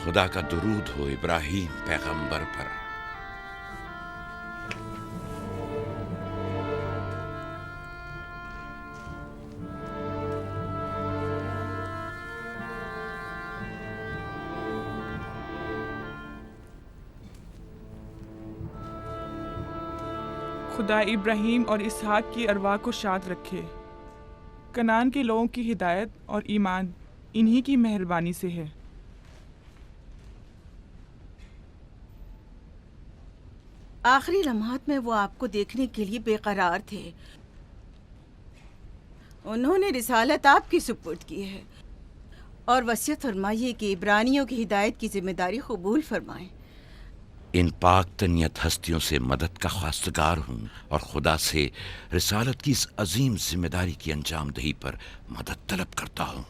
खुदा का दुरूद हो इब्राहीम पैगंबर पर। खुदा इब्राहीम और इसहाक की अरवाह को शाद रखे। कनान के लोगों की हिदायत और ईमान इन्हीं की मेहरबानी से है। आखिरी लम्हात में वो आपको देखने के लिए बेकरार थे। उन्होंने रिसालत आपकी सुपुर्द की है और वसीयत फरमाइए कि इब्रानियों की हिदायत की जिम्मेदारी कबूल फरमाएं। इन पाक तनियत हस्तियों से मदद का ख्वास्तगार हूँ और खुदा से रिसालत की इस अजीम जिम्मेदारी की अंजामदही पर मदद तलब करता हूँ।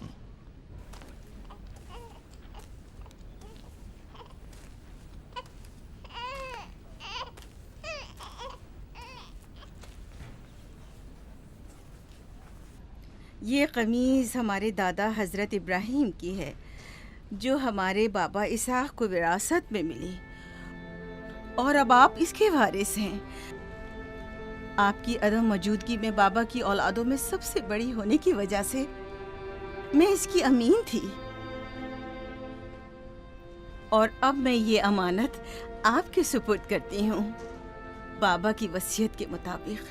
ये कमीज़ हमारे दादा हज़रत इब्राहीम की है, जो हमारे बाबा इसहाक को विरासत में मिली, और अब आप इसके वारिस हैं। आपकी अदम मौजूदगी में बाबा की औलादों में सबसे बड़ी होने की वजह से मैं इसकी अमीन थी, और अब मैं ये अमानत आपके सुपुर्द करती हूँ। बाबा की वसीयत के मुताबिक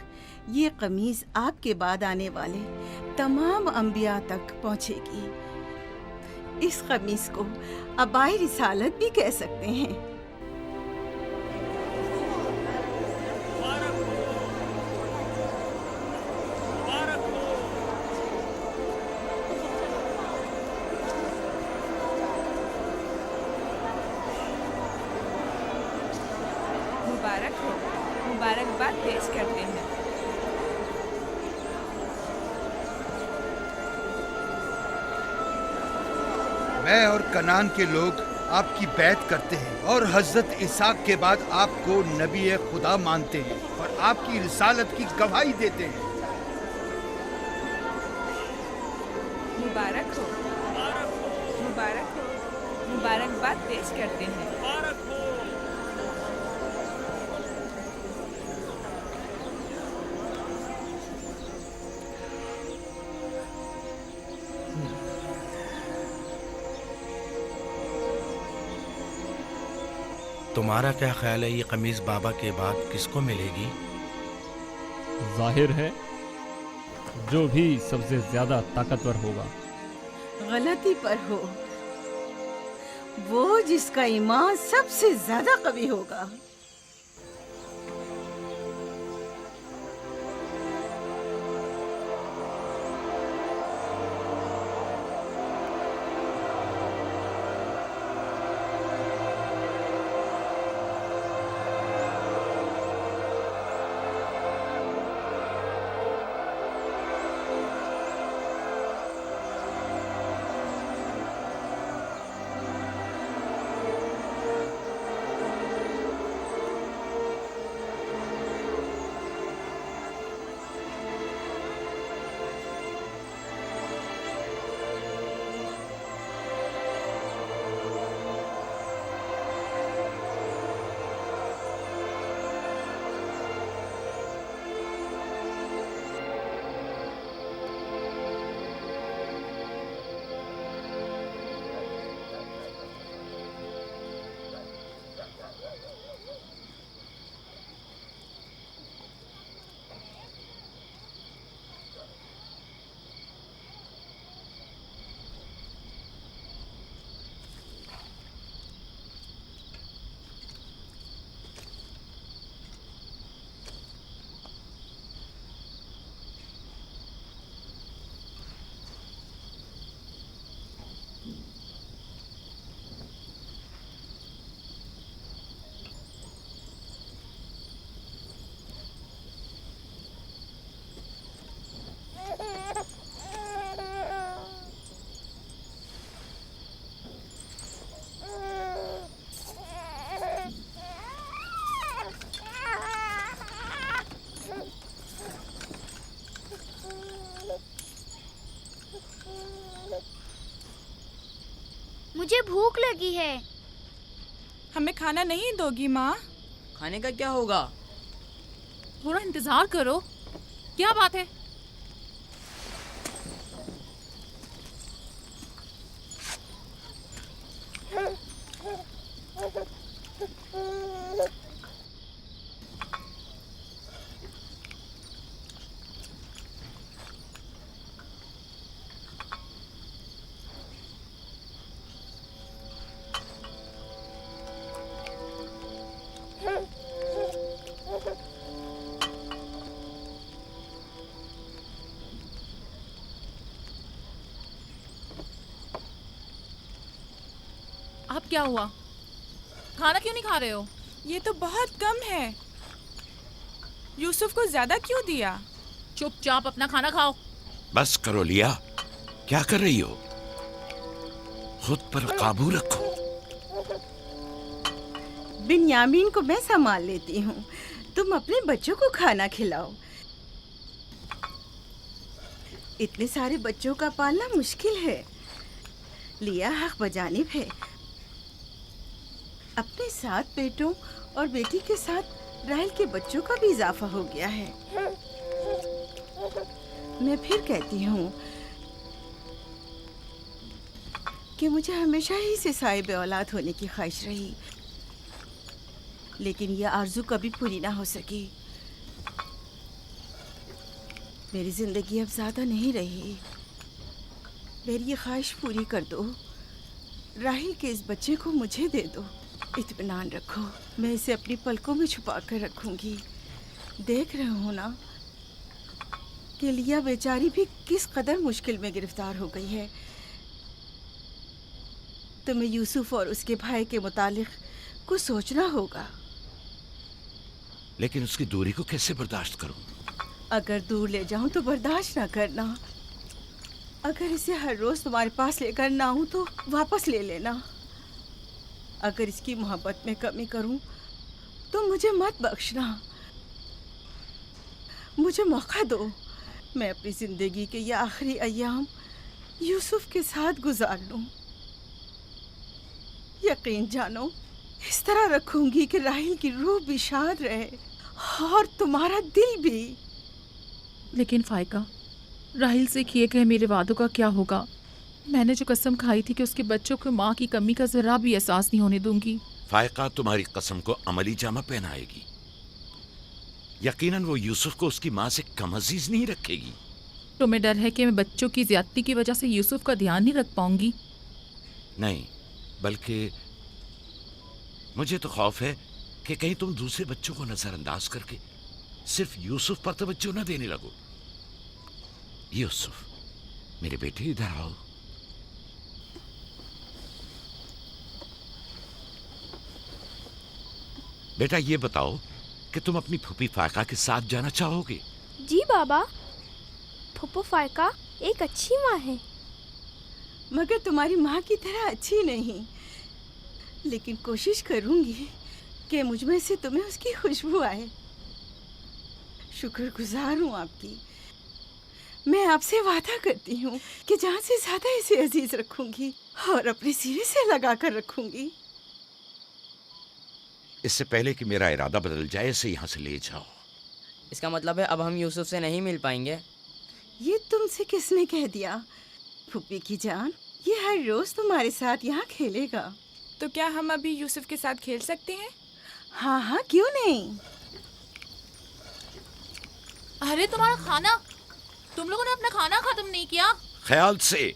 ये कमीज़ आपके बाद आने वाले तमाम अंबिया तक पहुँचेगी। इस कमीज़ को अबाई रिसालत भी कह सकते हैं। मुबारक हो, मुबारकबाद पेश करते हैं। मैं और कनान के लोग आपकी बैत करते हैं और हजरत इसहाक के बाद आपको नबी खुदा मानते हैं और आपकी रिसालत की गवाही देते हैं। मुबारक हो, मुबारक हो, मुबारकबाद पेश करते हैं। तुम्हारा क्या ख्याल है, ये कमीज बाबा के बाद किसको मिलेगी? जाहिर है जो भी सबसे ज्यादा ताकतवर होगा। गलती पर हो, वो जिसका ईमान सबसे ज्यादा कवी होगा। मुझे भूख लगी है। हमें खाना नहीं दोगी माँ? खाने का क्या होगा? थोड़ा इंतजार करो। क्या बात है? अब क्या हुआ? खाना क्यों नहीं खा रहे हो? ये तो बहुत कम है। यूसुफ को ज्यादा क्यों दिया? चुपचाप अपना खाना खाओ। बस करो लिया, क्या कर रही हो? खुद पर काबू रखो। बिन्यामीन को मैं संभाल लेती हूँ, तुम अपने बच्चों को खाना खिलाओ। इतने सारे बच्चों का पालना मुश्किल है। लिया हक बजानिब है। अपने 7 बेटों और बेटी के साथ राहेल के बच्चों का भी इजाफा हो गया है। मैं फिर कहती हूँ कि मुझे हमेशा ही से साहिब औलाद होने की ख्वाहिश रही, लेकिन यह आरज़ू कभी पूरी ना हो सकी। मेरी जिंदगी अब ज़्यादा नहीं रही। मेरी ये ख्वाहिश पूरी कर दो। राहिल के इस बच्चे को मुझे दे दो। इत्मीनान रखो, मैं इसे अपनी पलकों में छुपा कर रखूंगी। देख रहे हो ना कि लिया बेचारी भी किस कदर मुश्किल में गिरफ्तार हो गई है। तुम्हें यूसुफ और उसके भाई के मुतालिक कुछ सोचना होगा। लेकिन उसकी दूरी को कैसे बर्दाश्त करूं? अगर दूर ले जाऊं तो बर्दाश्त ना करना। अगर इसे हर रोज तुम्हारे पास लेकर ना आऊं तो वापस ले लेना। अगर इसकी मोहब्बत में कमी करूं तो मुझे मत बख्शना। मुझे मौका दो, मैं अपनी जिंदगी के ये आखिरी अय्याम यूसुफ के साथ गुजार लूं। यकीन जानो, इस तरह रखूंगी कि राहिल की रूह भी शाद रहे और तुम्हारा दिल भी। लेकिन फाइका, राहिल से किए गए मेरे वादों का क्या होगा? मैंने जो कसम खाई थी कि उसके बच्चों को माँ की कमी का जरा भी एहसास नहीं होने दूंगी। फायका तुम्हारी कसम को अमली जामा पहनाएगी। यकीनन वो यूसुफ को उसकी माँ से कम अजीज नहीं रखेगी। तुम्हें डर है कि मैं बच्चों की ज्यादती की वजह से यूसुफ का ध्यान नहीं रख पाऊंगी? नहीं, बल्कि मुझे तो खौफ है कि कहीं तुम दूसरे बच्चों को नजरअंदाज करके सिर्फ यूसुफ पर तवज्जो न देने लगो। यूसुफ, मेरे बेटे, इधर आओ। बेटा, ये बताओ कि तुम अपनी फूफी फायका के साथ जाना चाहोगे? जी बाबा, फूफो फायका एक अच्छी माँ है। मगर तुम्हारी माँ की तरह अच्छी नहीं, लेकिन कोशिश करूंगी कि मुझ में से तुम्हें उसकी खुशबू आए। शुक्रगुजार हूँ आपकी। मैं आपसे वादा करती हूँ कि जान से ज्यादा इसे अजीज रखूंगी और अपने सीने से लगा कर रखूंगी। इससे पहले कि मेरा इरादा बदल जाए, इसे यहाँ से ले जाओ। इसका मतलब है अब हम यूसुफ से नहीं मिल पाएंगे? ये तुमसे किसने कह दिया? फूफी की जान, ये हर रोज तुम्हारे साथ यहाँ खेलेगा। तो क्या हम अभी यूसुफ के साथ खेल सकते हैं? हाँ हाँ, क्यों नहीं। अरे तुम्हारा खाना, तुम लोगों ने अपना खाना खत्म नहीं किया? ख्याल से।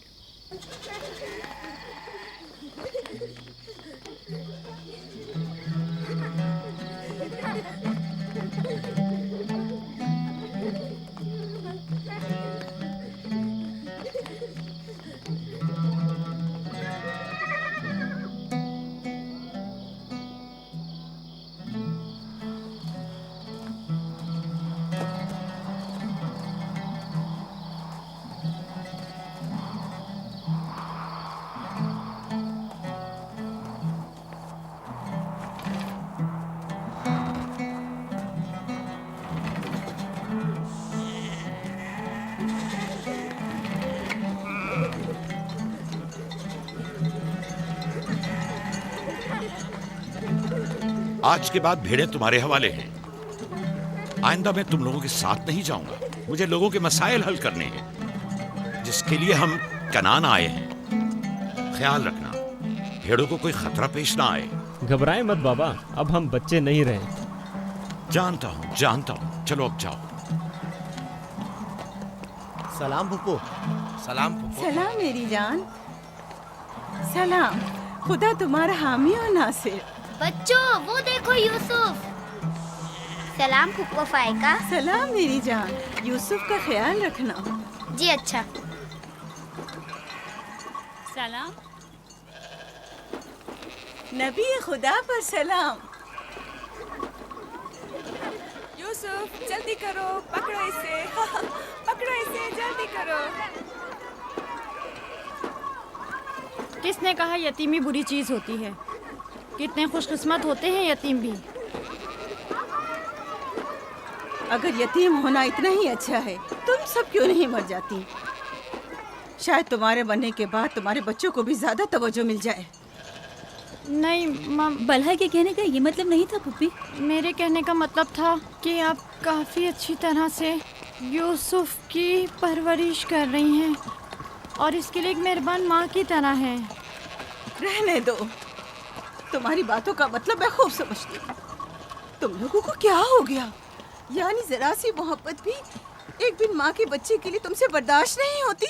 आज के बाद भेड़ें तुम्हारे हवाले हैं। आइंदा मैं तुम लोगों के साथ नहीं जाऊंगा। मुझे लोगों के मसाइल हल करने हैं, जिसके लिए हम कनान आए हैं। ख्याल रखना भेड़ों को कोई खतरा पेश ना आए। घबराए मत बाबा, अब हम बच्चे नहीं रहे। जानता हूँ। चलो अब जाओ। सलाम फुप्पो। सलाम फुप्पो। सलाम मेरी जान। सलाम। खुदा तुम्हारा हामी और नासिर। बच्चों वो देखो यूसुफ। सलाम फुप्पो फाइका। सलाम मेरी जान। यूसुफ का ख्याल रखना। जी अच्छा। सलाम। नबी खुदा पर सलाम। यूसुफ जल्दी करो, पकड़ो इसे। पकड़ो इसे, जल्दी करो। किसने कहा यतीमी बुरी चीज होती है? कितने खुशकिस्मत होते हैं यतीम भी। अगर यतीम होना इतना ही अच्छा है, तुम सब क्यों नहीं मर जाती? शायद तुम्हारे बनने के बाद तुम्हारे बच्चों को भी ज्यादा तवज्जो मिल जाए। नहीं मम, बलहा के कहने का ये मतलब नहीं था पुप्पी। मेरे कहने का मतलब था कि आप काफ़ी अच्छी तरह से यूसुफ की परवरिश कर रही हैं और इसके लिए एक मेहरबान माँ की तरह हैं। रहने दो, तुम्हारी बातों का मतलब मैं खूब समझती हूँ। तुम लोगों को क्या हो गया? यानी जरा सी मोहब्बत भी एक बिन माँ के बच्चे के लिए तुमसे बर्दाश्त नहीं होती?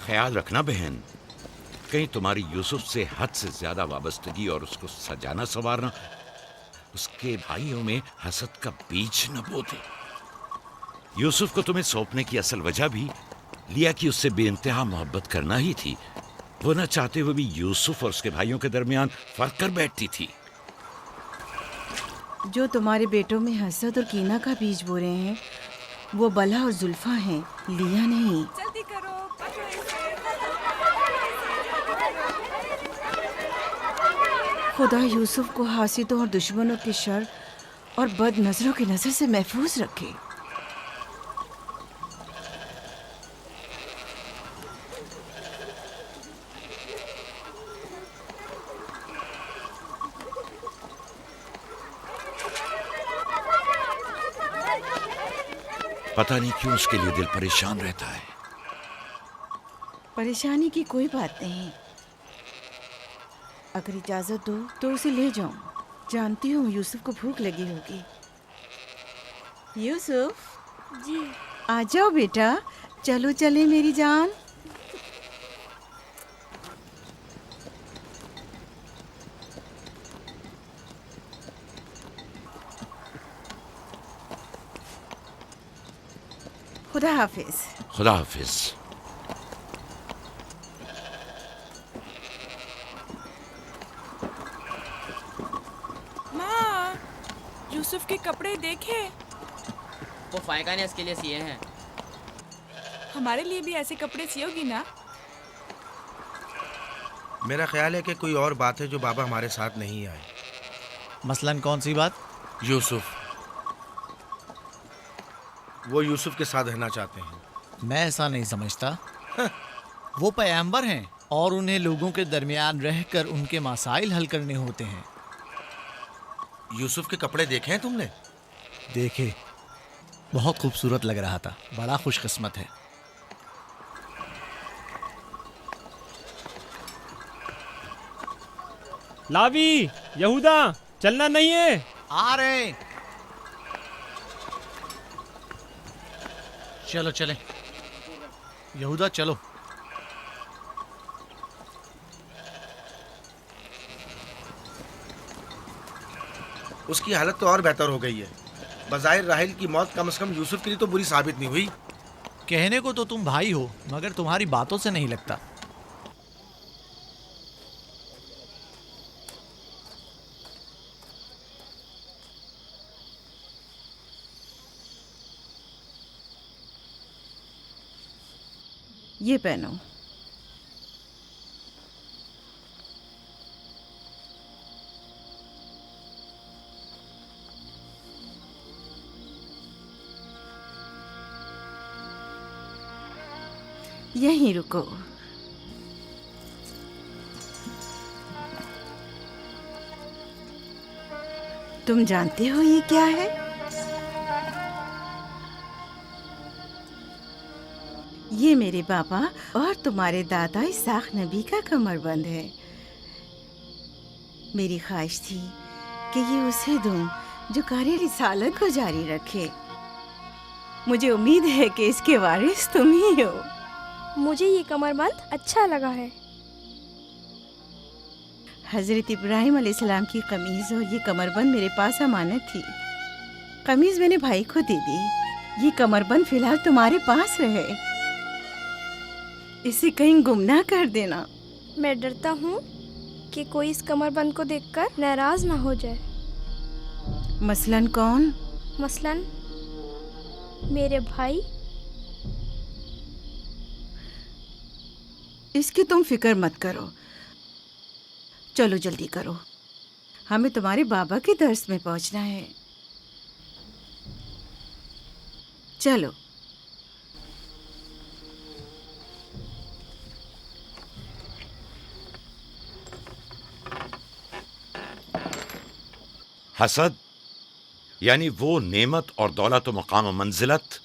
ख्याल रखना बहन, कहीं तुम्हारी यूसुफ से हद से ज्यादा वाबस्तगी और उसको सजाना संवारना उसके भाइयों में हसद का बीज न बो दे। यूसुफ को तुम्हें सौंपने की असल वजह भी लिया कि उससे बेइंतहा मोहब्बत करना ही थी। वो न चाहते हुए भी यूसुफ और उसके भाइयों के दरमियान फर्क कर बैठती थी। जो तुम्हारे बेटों में हसद और कीना का बीज बो रहे हैं, वो बला और जुल्फा हैं, लिया नहीं। जल्दी करो, पकड़ो इसे। खुदा यूसुफ को हासिदों और दुश्मनों के शर और बद नजरों की नजर से महफूज रखे। पता नहीं क्यों उसके लिए दिल परेशान रहता है। परेशानी की कोई बात नहीं। अगर इजाजत दो तो उसे ले जाऊं। जानती हूँ यूसुफ को भूख लगी होगी। यूसुफ जी आ जाओ बेटा, चलो चले मेरी जान। खुदा हाफिज। खुदा हाफिज। माँ, यूसुफ के कपड़े देखे। वो फायका ने इसके लिए सिए हैं। हमारे लिए भी ऐसे कपड़े सियोगी ना? मेरा ख्याल है कि कोई और बात है जो बाबा हमारे साथ नहीं आए। मसलन कौन सी बात? यूसुफ। वो यूसुफ के साथ रहना चाहते हैं। मैं ऐसा नहीं समझता। वो पैगंबर हैं और उन्हें लोगों के दरमियान रहकर उनके मसाइल हल करने होते हैं। यूसुफ के कपड़े देखे हैं तुमने? देखे, बहुत खूबसूरत लग रहा था। बड़ा खुशकिस्मत है। लावी, यहूदा, चलना नहीं है। आ रहे हैं। चलो चले यहूदा, चलो। उसकी हालत तो और बेहतर हो गई है। बज़ाहिर राहिल की मौत कम से कम यूसुफ के लिए तो बुरी साबित नहीं हुई। कहने को तो तुम भाई हो, मगर तुम्हारी बातों से नहीं लगता। ये पहनो। यहीं रुको। तुम जानते हो ये क्या है? ये मेरे बाबा और तुम्हारे दादा इसाक नबी का कमरबंद है। मेरी ख्वाहिश थी कि ये उसे दूं जो कार्य रिसालत को जारी रखे। मुझे उम्मीद है कि इसके वारिस तुम ही हो। मुझे ये कमरबंद अच्छा लगा है। हजरत इब्राहिम अलैहिस्सलाम की कमीज और ये कमरबंद मेरे पास अमानत थी। कमीज मैंने भाई को दे दी। ये कमरबंद फिलहाल तुम्हारे पास रहे। इसे कहीं गुम ना कर देना। मैं डरता हूँ कि कोई इस कमरबंद को देखकर नाराज ना हो जाए। मसलन कौन? मसलन मेरे भाई। इसकी तुम फिक्र मत करो। चलो जल्दी करो, हमें तुम्हारे बाबा के दर्स में पहुंचना है। चलो। हसद यानी वो नेमत और दौलत व मकाम व मंजिलत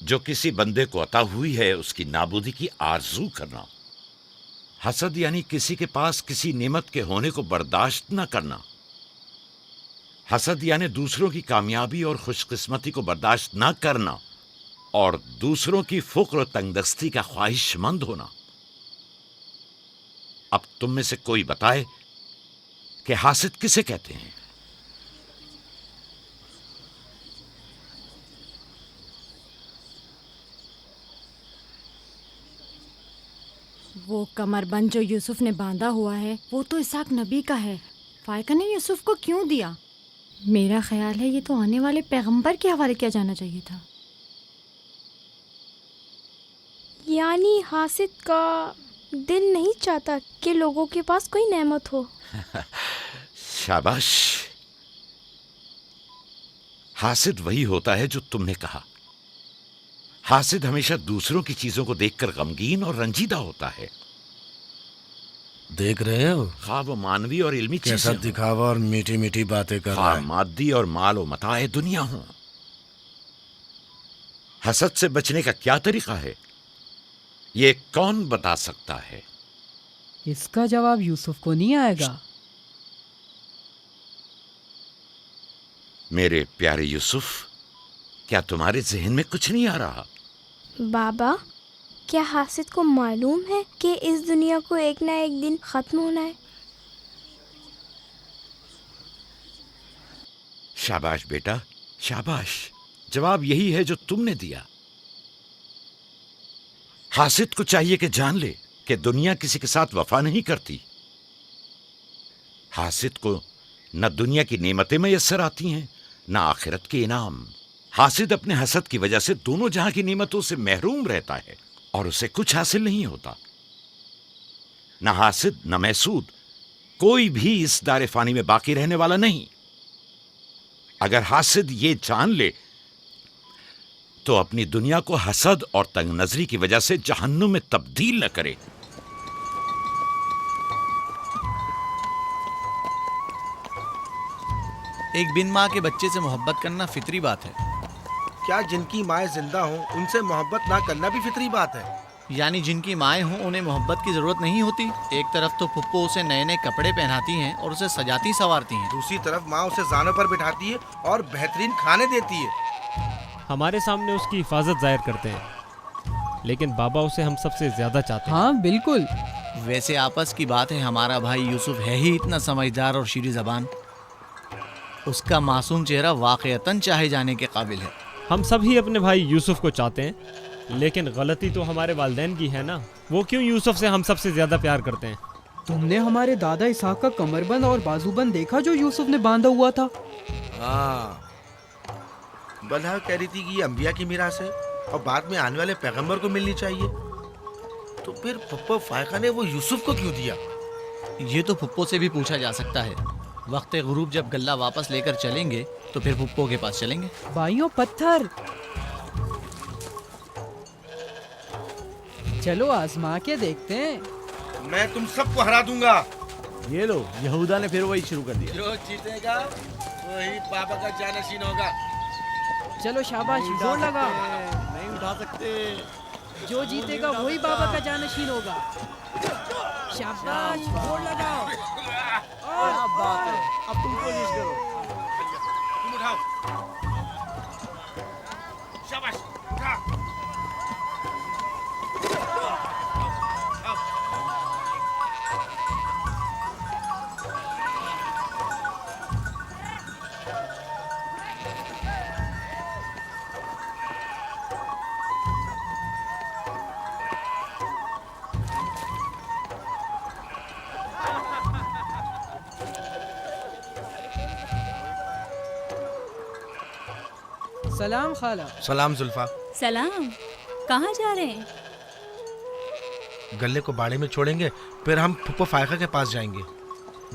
जो किसी बंदे को अता हुई है, उसकी नाबूदी की आरजू करना। हसद यानी किसी के पास किसी नेमत के होने को बर्दाश्त न करना। हसद यानी दूसरों की कामयाबी और खुशकिस्मती को बर्दाश्त न करना और दूसरों की फुक्र और तंगदस्ती का ख्वाहिशमंद होना। अब तुम में से कोई बताए कि हासिद किसे कहते हैं? वो कमरबंद जो यूसुफ ने बांधा हुआ है वो तो इसाक नबी का है। फायका ने यूसुफ को क्यों दिया? मेरा ख्याल है ये तो आने वाले पैगंबर के हवाले किया जाना चाहिए था। यानी हासिद का दिल नहीं चाहता कि लोगों के पास कोई नेमत हो। शाबाश। हासिद वही होता है जो तुमने कहा। हासिद हमेशा दूसरों की चीजों को देखकर गमगीन और रंजीदा होता है। देख रहे हो खा वो मानवी और इल्मी कैसा चीजें दिखावा और मीठी मीठी बातें कर रहा है। मादी और माल व मताए दुनिया हो। हसद से बचने का क्या तरीका है, ये कौन बता सकता है? इसका जवाब यूसुफ को नहीं आएगा। मेरे प्यारे यूसुफ, क्या तुम्हारे जहन में कुछ नहीं आ रहा? बाबा, क्या हासिद को मालूम है कि इस दुनिया को एक ना एक दिन खत्म होना है? शाबाश बेटा, शाबाश। जवाब यही है जो तुमने दिया। हासिद को चाहिए कि जान ले कि दुनिया किसी के साथ वफा नहीं करती। हासिद को न दुनिया की नेमतें मैसर आती हैं, न आखिरत के इनाम। हासिद अपने हसद की वजह से दोनों जहां की नेमतों से महरूम रहता है और उसे कुछ हासिल नहीं होता। न हासिद न महसूद, कोई भी इस दारे फानी में बाकी रहने वाला नहीं। अगर हासिद ये जान ले तो अपनी दुनिया को हसद और तंग नजरी की वजह से जहन्नुम में तब्दील न करे। एक बिन माँ के बच्चे से मोहब्बत करना फितरी बात है। क्या जिनकी माएँ जिंदा हों उनसे मोहब्बत ना करना भी फितरी बात है? यानी जिनकी माएँ हों उन्हें मोहब्बत की जरूरत नहीं होती। एक तरफ तो पुप्पो उसे नए नए कपड़े पहनाती हैं और उसे सजाती संवारती हैं, दूसरी तरफ माँ उसे जानों पर बिठाती है और बेहतरीन खाने देती है। हमारे सामने उसकी हिफाजत जाहिर करते हैं, लेकिन बाबा उसे हम सबसे ज्यादा चाहते हैं। हाँ बिल्कुल। वैसे आपस की बात है, हमारा भाई यूसुफ है ही इतना समझदार और शीरी ज़बान। उसका मासूम चेहरा वाकईतन चाहे जाने के काबिल है। हम सभी अपने भाई यूसुफ को चाहते हैं, लेकिन गलती तो हमारे वालिदैन की है ना। वो क्यों यूसुफ से हम सबसे ज्यादा प्यार करते हैं? तुमने हमारे दादा इसाक का कमरबंद और बाजूबंद देखा जो यूसुफ ने बांधा हुआ था? हाँ, बल्हा कह रही थी कि ये अंबिया की मीरास है और बाद में आने वाले पैगंबर को मिलनी चाहिए। तो फिर फुप्पो फायका ने वो यूसुफ को क्यों दिया? ये तो फुप्पो से भी पूछा जा सकता है। वक्त गुरूब जब गल्ला वापस लेकर चलेंगे तो फिर फुप्पो के पास चलेंगे। भाइयों पत्थर, चलो आजमा के देखते हैं। मैं तुम सबको हरा दूंगा। ये लो, यहूदा ने फिर वही शुरू कर दिया। जो जीतेगा वही बाबा का जानशीन होगा। चलो शाबाश, जोर लगाओ। नहीं उठा सकते। जो जीतेगा वही बाबा का जानशीन होगा। शाबाश, जोर लगाओ। क्या बात है, अब तुम कोशिश करो। तुम उठाओ। शाबाश, उठा। सलाम खाला। सलाम जुल्फा। सलाम। कहाँ जा रहे हैं? गल्ले को बाड़े में छोड़ेंगे, फिर हम फुप्पो फायका के पास जाएंगे।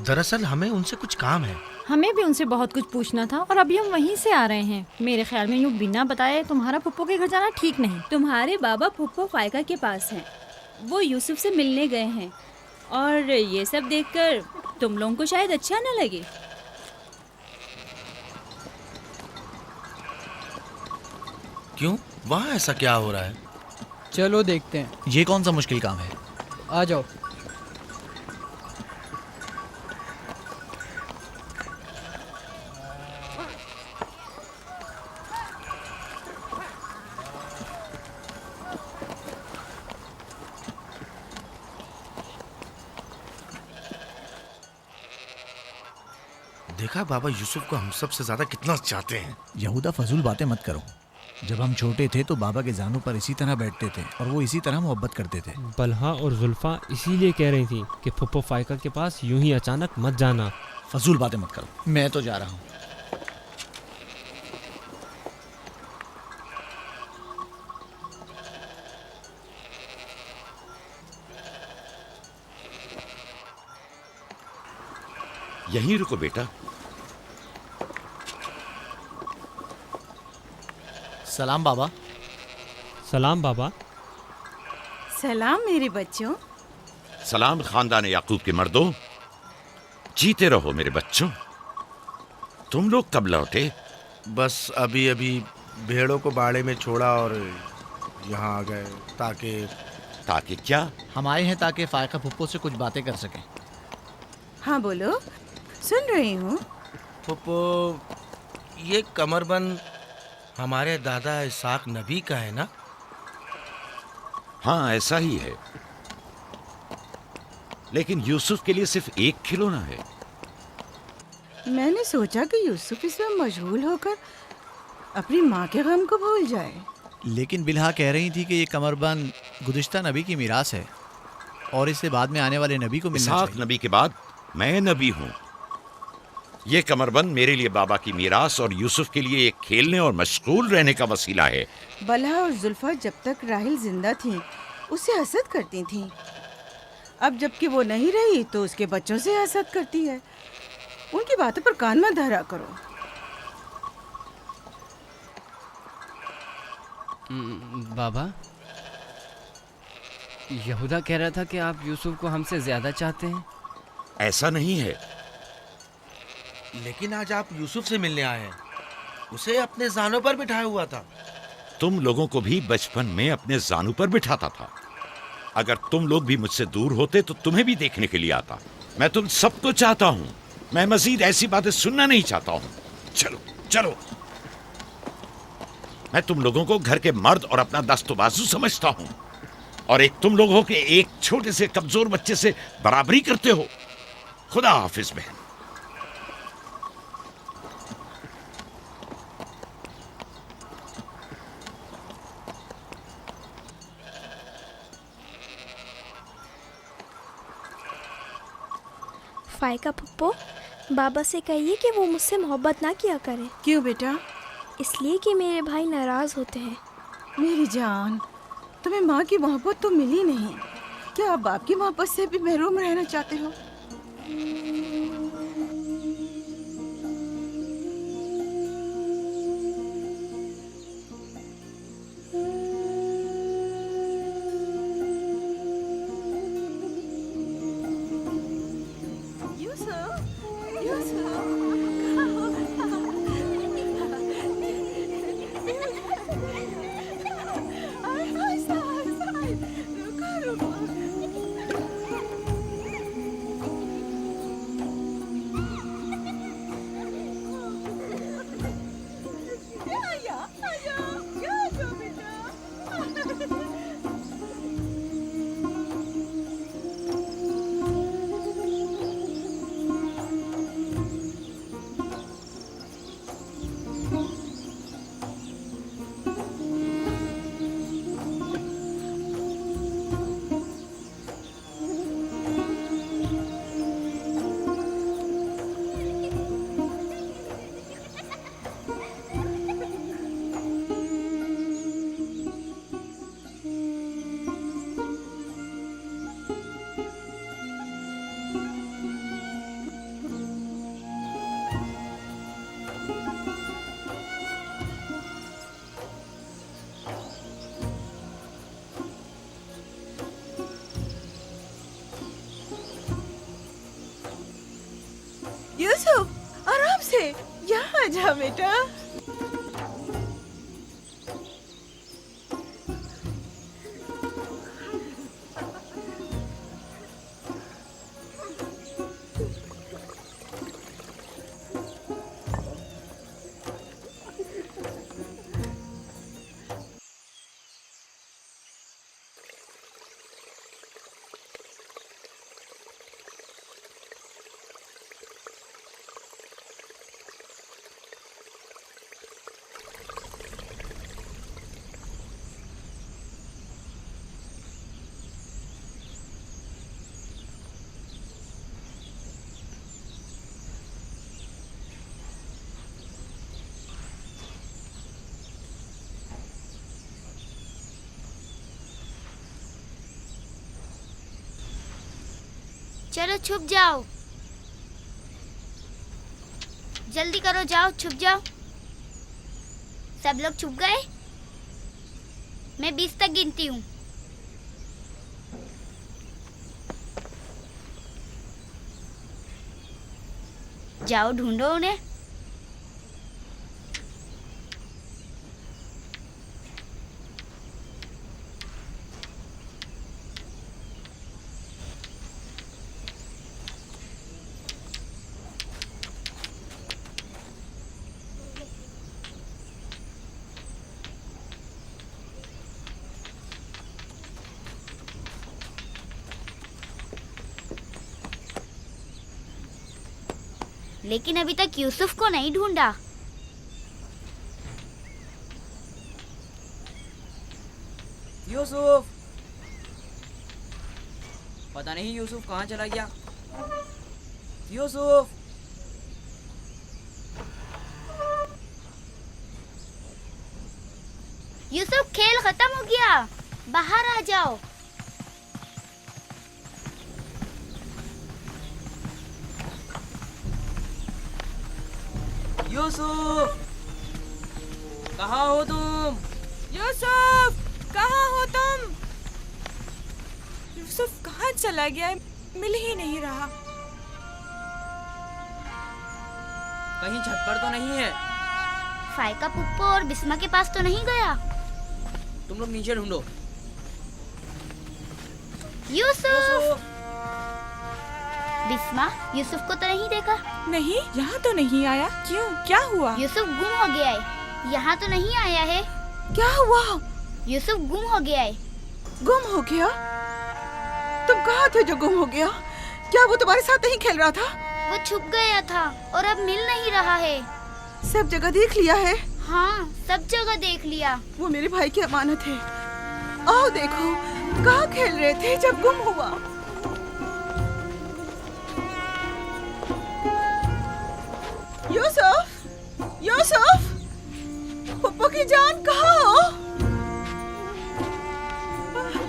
दरअसल हमें उनसे कुछ काम है। हमें भी उनसे बहुत कुछ पूछना था और अभी हम वहीं से आ रहे हैं। मेरे ख्याल में यूँ बिना बताए तुम्हारा फुप्पो के घर जाना ठीक नहीं। तुम्हारे बाबा फुप्पो फायका के पास हैं। वो यूसुफ से मिलने गए हैं और ये सब देखकर तुम लोगों को शायद अच्छा न लगे। क्यों? वहाँ ऐसा क्या हो रहा है? चलो देखते हैं। ये कौन सा मुश्किल काम है? आ जाओ। देखा बाबा यूसुफ को हम सबसे ज्यादा कितना चाहते हैं। यहूदा फजूल बातें मत करो। जब हम छोटे थे तो बाबा के जानों पर इसी तरह बैठते थे और वो इसी तरह मोहब्बत करते थे। बलहा और जुल्फा इसीलिए कह रही थी कि फुप्पो फायका के पास यूं ही अचानक मत जाना। फजूल बातें मत करो, मैं तो जा रहा हूँ। यहीं रुको बेटा। सलाम बाबा। सलाम बाबा। सलाम मेरे बच्चों। सलाम खानदान याकूब के मर्दों। जीते रहो मेरे बच्चों। तुम लोग कब लौटे? बस अभी अभी भेड़ों को बाड़े में छोड़ा और यहाँ आ गए। ताकि क्या? हम आए हैं ताकि फायका फुप्पो से कुछ बातें कर सकें। हाँ बोलो, सुन रही हूँ। फुप्पो, ये कमरबंद हमारे दादा इसाक नबी का है ना? हाँ ऐसा ही है, लेकिन यूसुफ के लिए सिर्फ एक खिलौना है। मैंने सोचा कि यूसुफ इसमें मशगूल होकर अपनी माँ के गम को भूल जाए। लेकिन बिलहा कह रही थी कि ये कमरबंद गुज़िश्ता नबी की मीरास है और इससे बाद में आने वाले नबी को मिलना चाहिए। इसाक नबी के बाद मैं नबी हूँ। ये कमरबंद मेरे लिए बाबा की मीरास और यूसुफ के लिए एक खेलने और मशगूल रहने का वसीला है। बलहा और जुल्फा जब तक राहिल जिंदा थी उससे हसद करती थीं। अब जबकि वो नहीं रही तो उसके बच्चों से हसद करती है। उनकी बातों पर कान मत धरा करो। बाबा, यहूदा कह रहा था कि आप यूसुफ को हमसे ज्यादा चाहते हैं। ऐसा नहीं है। लेकिन आज आप यूसुफ से मिलने आए हैं। उसे अपने जानों पर बिठाया हुआ था। तुम लोगों को भी बचपन में अपने जानू पर बिठाता था। अगर तुम लोग भी मुझसे दूर होते तो तुम्हें भी देखने के लिए आता। मैं तुम सबको चाहता हूँ। मैं मजीद ऐसी बातें सुनना नहीं चाहता हूँ। चलो चलो। मैं तुम लोगों को घर के मर्द और अपना दस्तबाजू समझता हूँ, और एक तुम लोग हो कि एक छोटे से कमजोर बच्चे से बराबरी करते हो। खुदा हाफिज बहन। फायका पप्पो, बाबा से कहिए कि वो मुझसे मोहब्बत ना किया करे। क्यों बेटा? इसलिए कि मेरे भाई नाराज होते हैं। मेरी जान, तुम्हें माँ की मोहब्बत तो मिली नहीं। क्या आप बाप की मोहब्बत से भी महरूम रहना चाहते हो? यूसुफ, आराम से, यहाँ आ जा बेटा। चलो छुप जाओ, जल्दी करो, जाओ छुप जाओ। सब लोग छुप गए? मैं 20 तक गिनती हूँ। जाओ ढूंढो उन्हें। लेकिन अभी तक यूसुफ को नहीं ढूंढा। यूसुफ, पता नहीं यूसुफ कहाँ चला गया। यूसुफ, यूसुफ, खेल खत्म हो गया, बाहर आ जाओ। यूसुफ, कहाँ हो तुम? यूसुफ, कहाँ हो तुम? यूसुफ कहाँ चला गया है? मिल ही नहीं रहा। कहीं छत पर तो नहीं है? फाइका पुप्पो और बिस्मा के पास तो नहीं गया? तुम लोग नीचे ढूंढो। यूसुफ! बिस्मा, यूसुफ को तो नहीं देखा? नहीं, यहाँ तो नहीं आया। क्यों, क्या हुआ? यूसुफ गुम हो गया है, यहाँ तो नहीं आया है। क्या हुआ? यूसुफ गुम हो गया है। गुम हो गया? तुम कहाँ थे जो गुम हो गया? क्या वो तुम्हारे साथ नहीं खेल रहा था? वो छुप गया था और अब मिल नहीं रहा है। सब जगह देख लिया है? हाँ, सब जगह देख लिया। वो मेरे भाई की अमानत है। आओ देखो, कहाँ खेल रहे थे जब गुम हुआ? यूसुफ, यूसुफ, पप्पू की जान कहाँ हो?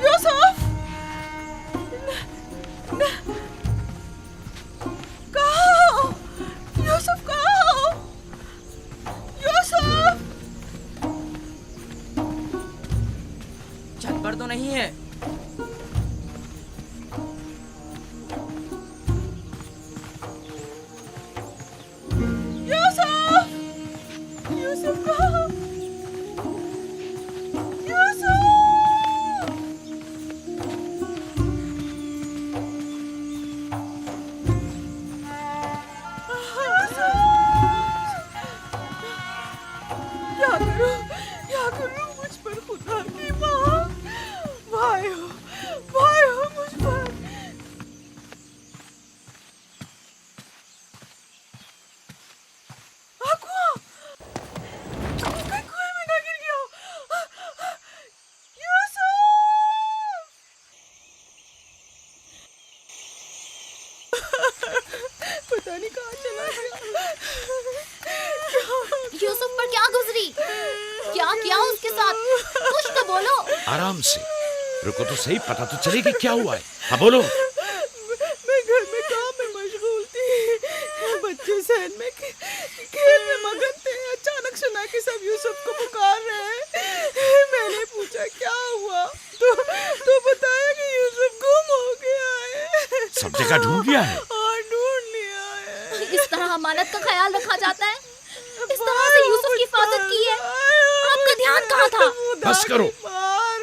यूसुफ, छत पर तो नहीं है? यूसुफ! यूसुफ कहाँ? यूसुफ! क्या करूं मुझ पर खुदा की माँ, भाई हो मुझ पर। कुएं में ना गिर गया। यूसुफ! पता नहीं कहाँ चला गया। यूसुफ पर क्या गुजरी? क्या किया उसके साथ? कुछ तो बोलो। आराम से रुको तो सही, पता तो चले कि क्या हुआ है। हाँ बोलो। मैं घर में काम में मशगूल थी, बच्चे सहन में खेल में मगन थे। अचानक सुना कि सब यूसुफ को पुकार रहे हैं। मैंने पूछा क्या हुआ, तो बताया कि यूसुफ गुम हो गया है। सब जगह ढूंढ लिया है? हाँ, ढूंढ लिया है। इस तरह अमानत का ख्याल रखा जाता है? इस तरह से यूसुफ की हिफाजत की है? आपका ध्यान कहाँ था?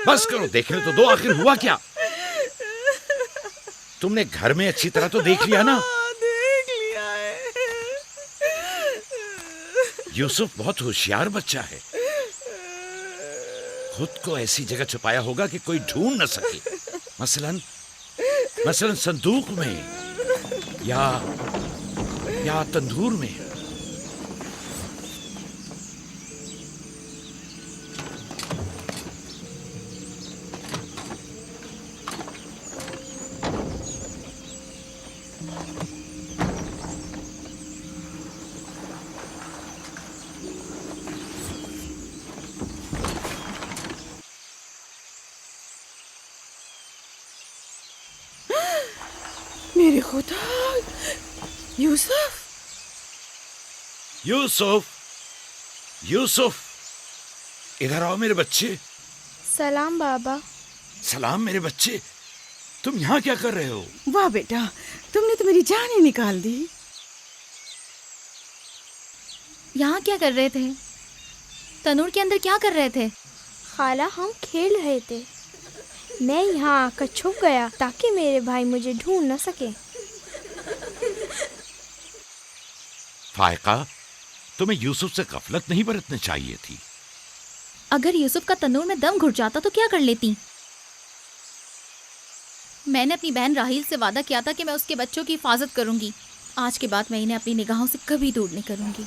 बस करो, देखने तो दो, आखिर हुआ क्या? तुमने घर में अच्छी तरह तो देख लिया ना? देख लिया है। यूसुफ बहुत होशियार बच्चा है, खुद को ऐसी जगह छुपाया होगा कि कोई ढूंढ न सके। मसलन संदूक में या तंदूर में। मेरे खुदा, यूसुफ! यूसुफ, इधर आओ मेरे बच्चे। सलाम बाबा। सलाम मेरे बच्चे, तुम यहाँ क्या कर रहे हो? वाह बेटा, तुमने तो मेरी जान ही निकाल दी। यहाँ क्या कर रहे थे? तनूर के अंदर क्या कर रहे थे? खाला, हम खेल रहे थे। मैं यहाँ आकर छुप गया ताकि मेरे भाई मुझे ढूंढ न सके। फायका, तुम्हें यूसुफ से गफलत नहीं बरतनी चाहिए थी। अगर यूसुफ का तनूर में दम घुट जाता तो क्या कर लेती? मैंने अपनी बहन राहील से वादा किया था कि मैं उसके बच्चों की हिफाजत करूंगी। आज के बाद मैं इन्हें अपनी निगाहों से कभी दूर नहीं करूंगी।